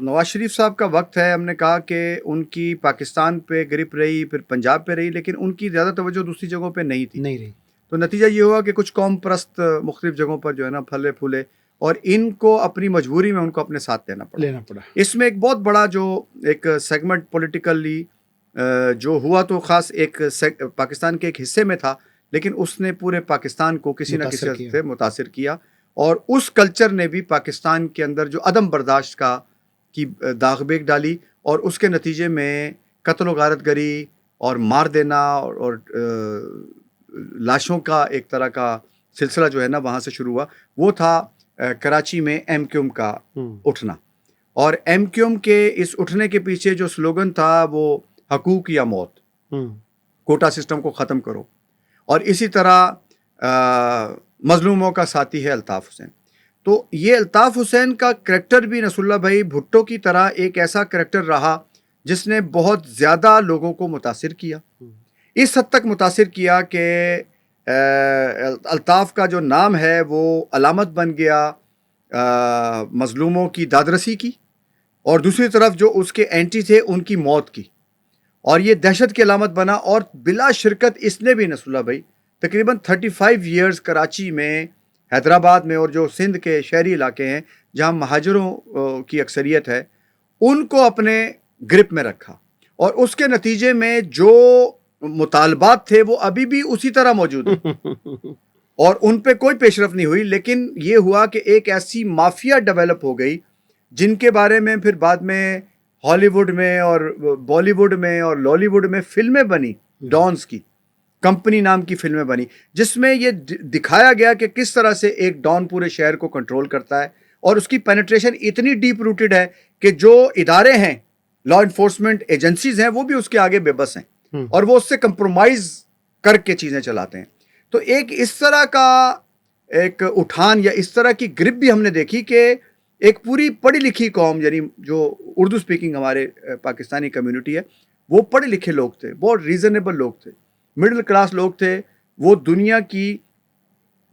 نواز شریف صاحب کا وقت ہے، ہم نے کہا کہ ان کی پاکستان پہ گرپ رہی، پھر پنجاب پہ رہی، لیکن ان کی زیادہ توجہ دوسری جگہوں پہ نہیں تھی. نہیں رہی. تو نتیجہ یہ ہوا کہ کچھ قوم پرست مختلف جگہوں پر جو ہے نا پھلے پھولے، اور ان کو اپنی مجبوری میں ان کو اپنے ساتھ لینا پڑا. اس میں ایک بہت بڑا جو ایک سیگمنٹ پولیٹیکلی جو ہوا تو خاص ایک پاکستان کے ایک حصے میں تھا، لیکن اس نے پورے پاکستان کو کسی نہ کسی حد سے متاثر کیا، اور اس کلچر نے بھی پاکستان کے اندر جو عدم برداشت کی داغ بیگ ڈالی، اور اس کے نتیجے میں قتل و غارت گری اور مار دینا اور لاشوں کا ایک طرح کا سلسلہ جو ہے نا وہاں سے شروع ہوا. وہ تھا کراچی میں ایم کیو ایم کا اٹھنا، اور ایم کیو ایم کے اس اٹھنے کے پیچھے جو سلوگن تھا وہ حقوق یا موت، کوٹا سسٹم کو ختم کرو. اور اسی طرح مظلوموں کا ساتھی ہے الطاف حسین. تو یہ الطاف حسین کا کریکٹر بھی نصر اللہ بھائی بھٹو کی طرح ایک ایسا کریکٹر رہا جس نے بہت زیادہ لوگوں کو متاثر کیا، اس حد تک متاثر کیا کہ الطاف کا جو نام ہے وہ علامت بن گیا مظلوموں کی دادرسی کی، اور دوسری طرف جو اس کے اینٹی تھے ان کی موت کی، اور یہ دہشت کی علامت بنا. اور بلا شرکت اس نے بھی نصر اللہ بھائی تقریباً 35 ایئرز کراچی میں، حیدرآباد میں، اور جو سندھ کے شہری علاقے ہیں جہاں مہاجروں کی اکثریت ہے، ان کو اپنے گرپ میں رکھا. اور اس کے نتیجے میں جو مطالبات تھے وہ ابھی بھی اسی طرح موجود ہیں اور ان پہ کوئی پیش رفت نہیں ہوئی. لیکن یہ ہوا کہ ایک ایسی مافیا ڈیولپ ہو گئی جن کے بارے میں پھر بعد میں ہالی ووڈ میں اور بالی ووڈ میں اور لالی ووڈ میں فلمیں بنی، ڈانس کی کمپنی نام کی فلمیں بنی، جس میں یہ دکھایا گیا کہ کس طرح سے ایک ڈان پورے شہر کو کنٹرول کرتا ہے، اور اس کی پینیٹریشن اتنی ڈیپ روٹڈ ہے کہ جو ادارے ہیں، لا انفورسمنٹ ایجنسیز ہیں، وہ بھی اس کے آگے بے بس ہیں، اور وہ اس سے کمپرومائز کر کے چیزیں چلاتے ہیں. تو ایک اس طرح کا ایک اٹھان یا اس طرح کی گرپ بھی ہم نے دیکھی کہ ایک پوری پڑھی لکھی قوم، یعنی جو اردو سپیکنگ ہمارے پاکستانی کمیونٹی ہے، وہ پڑھے لکھے لوگ تھے، بہت ریزنیبل لوگ تھے، مڈل کلاس لوگ تھے، وہ دنیا کی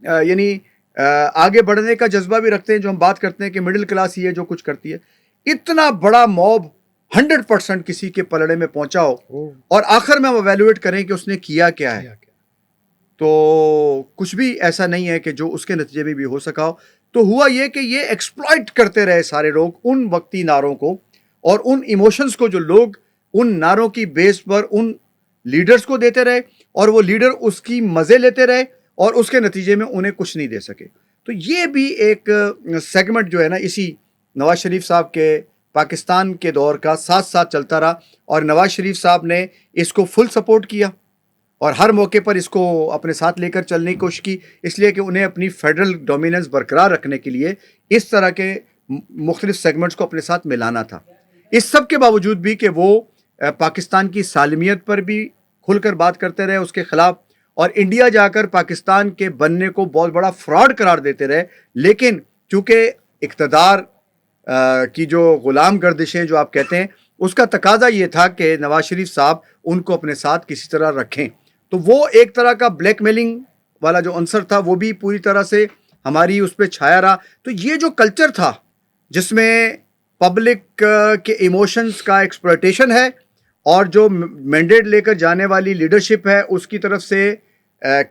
یعنی آگے بڑھنے کا جذبہ بھی رکھتے ہیں. جو ہم بات کرتے ہیں کہ مڈل کلاس ہی ہے جو کچھ کرتی ہے، اتنا بڑا موب 100% کسی کے پلڑے میں پہنچا ہو، اور آخر میں ہم ایویلویٹ کریں کہ اس نے کیا کیا ہے، تو کچھ بھی ایسا نہیں ہے کہ جو اس کے نتیجے میں بھی ہو سکا ہو. تو ہوا یہ کہ یہ ایکسپلائٹ کرتے رہے سارے لوگ ان وقتی نعروں کو اور ان ایموشنز کو جو لوگ ان نعروں کی بیس پر ان لیڈرز کو دیتے رہے، اور وہ لیڈر اس کی مزے لیتے رہے، اور اس کے نتیجے میں انہیں کچھ نہیں دے سکے. تو یہ بھی ایک سیگمنٹ جو ہے نا اسی نواز شریف صاحب کے پاکستان کے دور کا ساتھ ساتھ چلتا رہا، اور نواز شریف صاحب نے اس کو فل سپورٹ کیا اور ہر موقع پر اس کو اپنے ساتھ لے کر چلنے کی کوشش کی، اس لیے کہ انہیں اپنی فیڈرل ڈومیننس برقرار رکھنے کے لیے اس طرح کے مختلف سیگمنٹس کو اپنے ساتھ ملانا تھا. اس سب کے باوجود بھی کہ وہ پاکستان کی سالمیت پر بھی کھل کر بات کرتے رہے اس کے خلاف، اور انڈیا جا کر پاکستان کے بننے کو بہت بڑا فراڈ قرار دیتے رہے. لیکن چونکہ اقتدار کی جو غلام گردشیں جو آپ کہتے ہیں، اس کا تقاضا یہ تھا کہ نواز شریف صاحب ان کو اپنے ساتھ کسی طرح رکھیں، تو وہ ایک طرح کا بلیک میلنگ والا جو عنصر تھا وہ بھی پوری طرح سے ہماری اس پہ چھایا رہا. تو یہ جو کلچر تھا جس میں پبلک کے ایموشنز کا ایکسپلوٹیشن ہے، اور جو مینڈیٹ لے کر جانے والی لیڈرشپ ہے اس کی طرف سے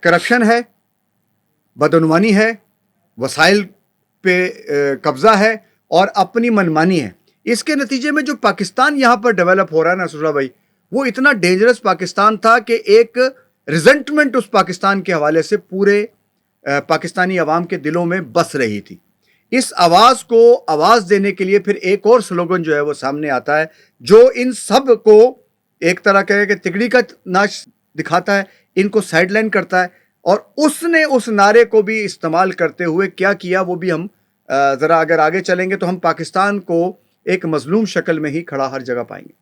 کرپشن ہے، بدعنوانی ہے، وسائل پہ قبضہ ہے، اور اپنی منمانی ہے، اس کے نتیجے میں جو پاکستان یہاں پر ڈیولپ ہو رہا ہے نا نصر اللہ بھائی، وہ اتنا ڈینجرس پاکستان تھا کہ ایک ریزنٹمنٹ اس پاکستان کے حوالے سے پورے پاکستانی عوام کے دلوں میں بس رہی تھی. اس آواز کو آواز دینے کے لیے پھر ایک اور سلوگن جو ہے وہ سامنے آتا ہے جو ان سب کو ایک طرح کہ تکڑی کا ناچ دکھاتا ہے، ان کو سائڈ لائن کرتا ہے. اور اس نے اس نعرے کو بھی استعمال کرتے ہوئے کیا کیا وہ بھی ہم ذرا اگر آگے چلیں گے تو ہم پاکستان کو ایک مظلوم شکل میں ہی کھڑا ہر جگہ پائیں گے.